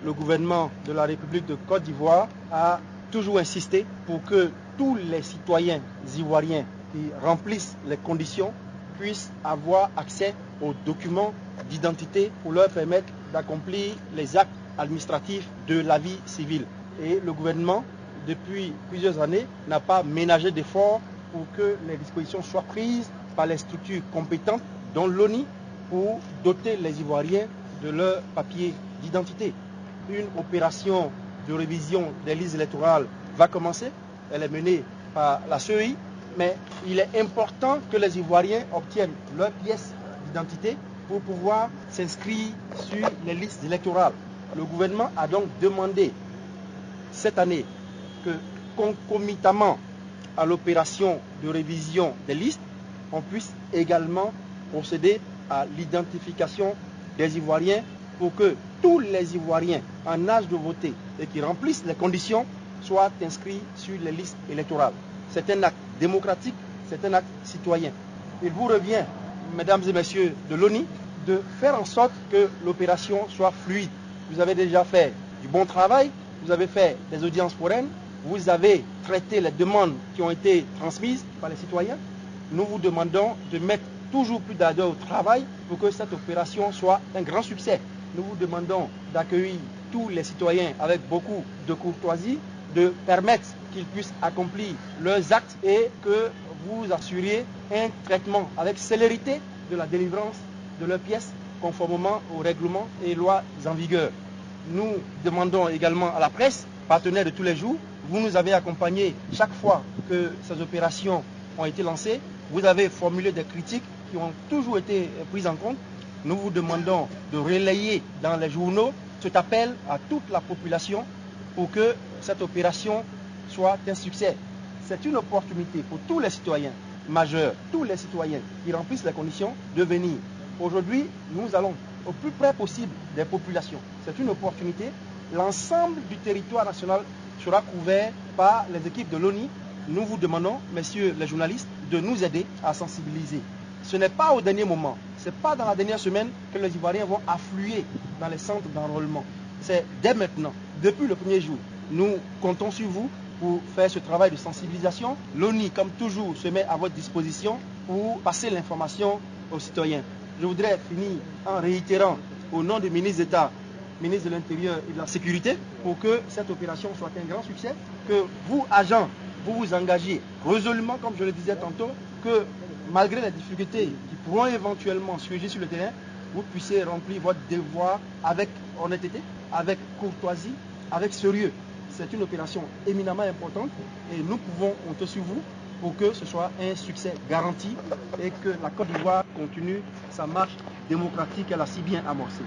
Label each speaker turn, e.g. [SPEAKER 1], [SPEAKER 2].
[SPEAKER 1] le gouvernement de la République de Côte d'Ivoire a toujours insisté pour que tous les citoyens ivoiriens qui remplissent les conditions puissent avoir accès aux documents d'identité pour leur permettre d'accomplir les actes administratifs de la vie civile. Et le gouvernement, depuis plusieurs années, n'a pas ménagé d'efforts pour que les dispositions soient prises par les structures compétentes, dont l'ONI, pour doter les Ivoiriens de leurs papiers d'identité. Une opération de révision des listes électorales va commencer. Elle est menée par la CEI, mais il est important que les Ivoiriens obtiennent leurs pièces d'identité pour pouvoir s'inscrire sur les listes électorales. Le gouvernement a donc demandé cette année que, concomitamment à l'opération de révision des listes, on puisse également procéder à l'identification des Ivoiriens pour que tous les Ivoiriens en âge de voter et qui remplissent les conditions soient inscrits sur les listes électorales. C'est un acte démocratique, c'est un acte citoyen. Il vous revient, mesdames et messieurs de l'ONI, de faire en sorte que l'opération soit fluide. Vous avez déjà fait du bon travail, vous avez fait des audiences foraines, vous avez traité les demandes qui ont été transmises par les citoyens. Nous vous demandons de mettre toujours plus d'ardeur au travail pour que cette opération soit un grand succès. Nous vous demandons d'accueillir tous les citoyens avec beaucoup de courtoisie, de permettre qu'ils puissent accomplir leurs actes et que vous assuriez un traitement avec célérité de la délivrance de leurs pièces conformément aux règlements et lois en vigueur. Nous demandons également à la presse, partenaire de tous les jours, vous nous avez accompagnés chaque fois que ces opérations ont été lancées. Vous avez formulé des critiques qui ont toujours été prises en compte. Nous vous demandons de relayer dans les journaux cet appel à toute la population pour que cette opération soit un succès. C'est une opportunité pour tous les citoyens majeurs, tous les citoyens qui remplissent les conditions de venir. Aujourd'hui, nous allons au plus près possible des populations. C'est une opportunité. L'ensemble du territoire national sera couvert par les équipes de l'ONI. Nous vous demandons, messieurs les journalistes, de nous aider à sensibiliser. Ce n'est pas au dernier moment, ce n'est pas dans la dernière semaine que les Ivoiriens vont affluer dans les centres d'enrôlement. C'est dès maintenant, depuis le premier jour. Nous comptons sur vous pour faire ce travail de sensibilisation. L'ONI, comme toujours, se met à votre disposition pour passer l'information aux citoyens. Je voudrais finir en réitérant au nom du ministre d'État, ministre de l'Intérieur et de la Sécurité, pour que cette opération soit un grand succès, que vous, agents, vous vous engagez résolument, comme je le disais tantôt, que malgré les difficultés qui pourront éventuellement surgir sur le terrain, vous puissiez remplir votre devoir avec honnêteté, avec courtoisie, avec sérieux. C'est une opération éminemment importante et nous pouvons compter sur vous pour que ce soit un succès garanti et que la Côte d'Ivoire continue sa marche démocratique qu'elle a si bien amorcée.